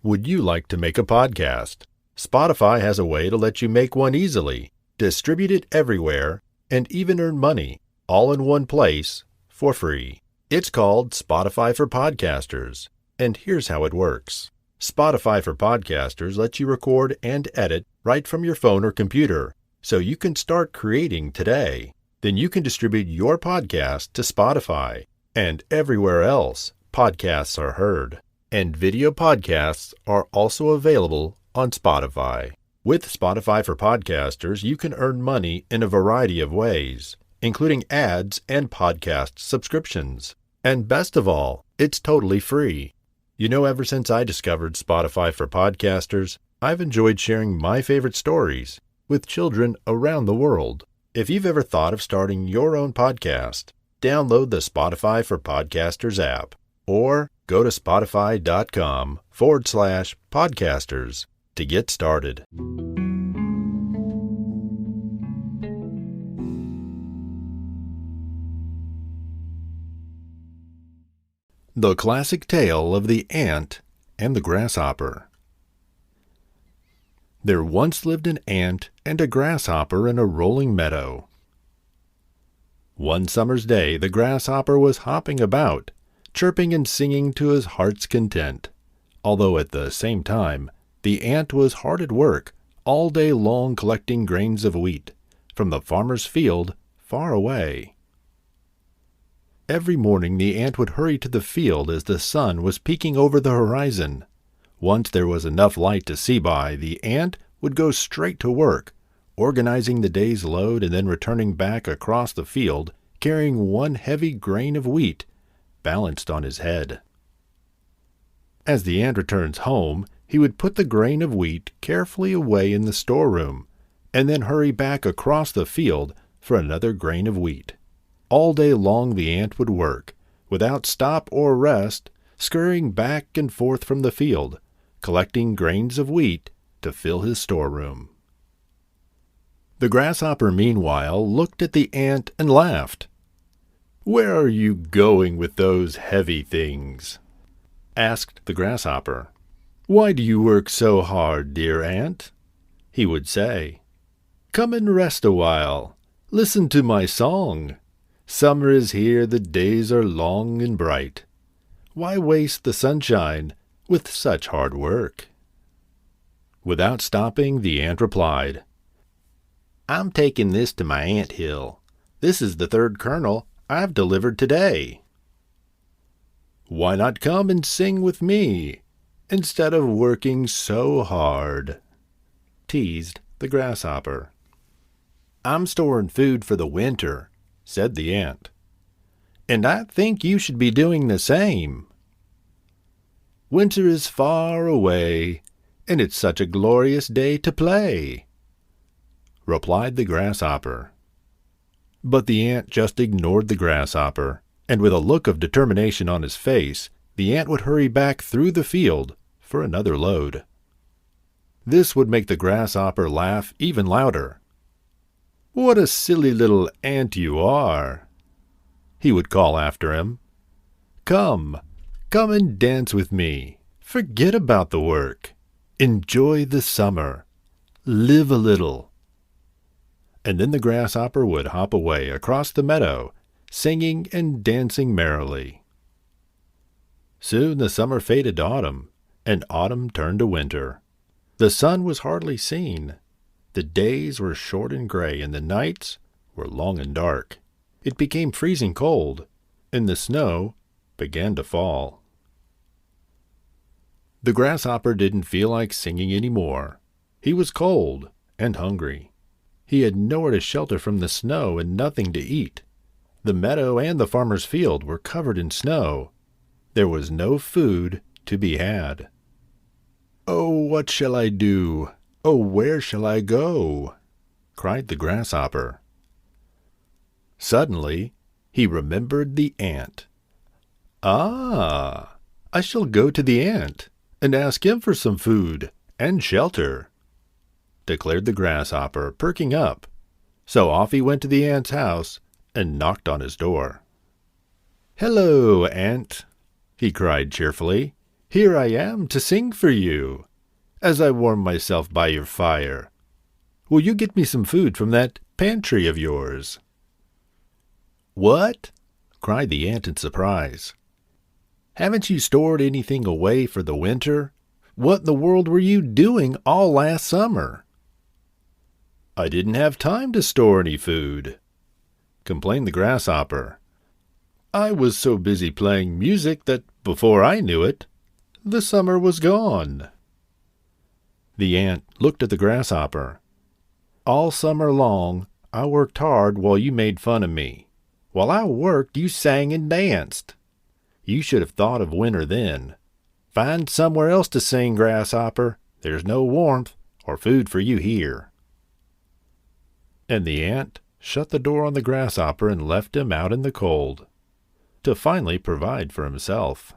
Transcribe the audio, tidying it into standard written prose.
Would you like to make a podcast? Spotify has a way to let you make one easily, distribute it everywhere, and even earn money, all in one place, for free. It's called Spotify for Podcasters, and here's how it works. Spotify for Podcasters lets you record and edit right from your phone or computer, so you can start creating today. Then you can distribute your podcast to Spotify, and everywhere else podcasts are heard. And video podcasts are also available on Spotify. With Spotify for Podcasters, you can earn money in a variety of ways, including ads and podcast subscriptions. And best of all, it's totally free. You know, ever since I discovered Spotify for Podcasters, I've enjoyed sharing my favorite stories with children around the world. If you've ever thought of starting your own podcast, download the Spotify for Podcasters app or go to spotify.com/podcasters to get started. The classic tale of the ant and the grasshopper. There once lived an ant and a grasshopper in a rolling meadow. One summer's day, the grasshopper was hopping about, chirping and singing to his heart's content, although at the same time, the ant was hard at work all day long collecting grains of wheat from the farmer's field far away. Every morning the ant would hurry to the field as the sun was peeking over the horizon. Once there was enough light to see by, the ant would go straight to work, organizing the day's load and then returning back across the field, carrying one heavy grain of wheat balanced on his head. As the ant returns home, he would put the grain of wheat carefully away in the storeroom, and then hurry back across the field for another grain of wheat. All day long the ant would work, without stop or rest, scurrying back and forth from the field, collecting grains of wheat to fill his storeroom. The grasshopper, meanwhile, looked at the ant and laughed. "Where are you going with those heavy things?" asked the grasshopper. "Why do you work so hard, dear ant?" He would say, "Come and rest a while. Listen to my song. Summer is here, the days are long and bright. Why waste the sunshine with such hard work?" Without stopping, the ant replied, "I'm taking this to my ant hill. This is the third kernel I've delivered today." "Why not come and sing with me, instead of working so hard?" teased the grasshopper. "I'm storing food for the winter," said the ant, "and I think you should be doing the same." "Winter is far away, and it's such a glorious day to play," replied the grasshopper. But the ant just ignored the grasshopper, and with a look of determination on his face, the ant would hurry back through the field for another load. This would make the grasshopper laugh even louder. "What a silly little ant you are," he would call after him. Come and dance with me. Forget about the work. Enjoy the summer. Live a little." And then the grasshopper would hop away across the meadow, singing and dancing merrily. Soon the summer faded to autumn, and autumn turned to winter. The sun was hardly seen. The days were short and gray, and the nights were long and dark. It became freezing cold, and the snow began to fall. The grasshopper didn't feel like singing any more. He was cold and hungry. He had nowhere to shelter from the snow and nothing to eat. The meadow and the farmer's field were covered in snow. There was no food to be had. "Oh, what shall I do? Oh, where shall I go?" cried the grasshopper. Suddenly, he remembered the ant. "Ah, I shall go to the ant and ask him for some food and shelter," declared the grasshopper, perking up. So off he went to the ant's house and knocked on his door. "Hello, ant," he cried cheerfully. Here I am to sing for you, as I warm myself by your fire. Will you get me some food from that pantry of yours?" "What?" cried the ant in surprise. "Haven't you stored anything away for the winter? What in the world were you doing all last summer?" "I didn't have time to store any food," complained the grasshopper. "I was so busy playing music that before I knew it, the summer was gone." The ant looked at the grasshopper. "All summer long I worked hard while you made fun of me. While I worked, you sang and danced. You should have thought of winter then. Find somewhere else to sing, grasshopper. There's no warmth or food for you here." And the ant shut the door on the grasshopper and left him out in the cold, to finally provide for himself.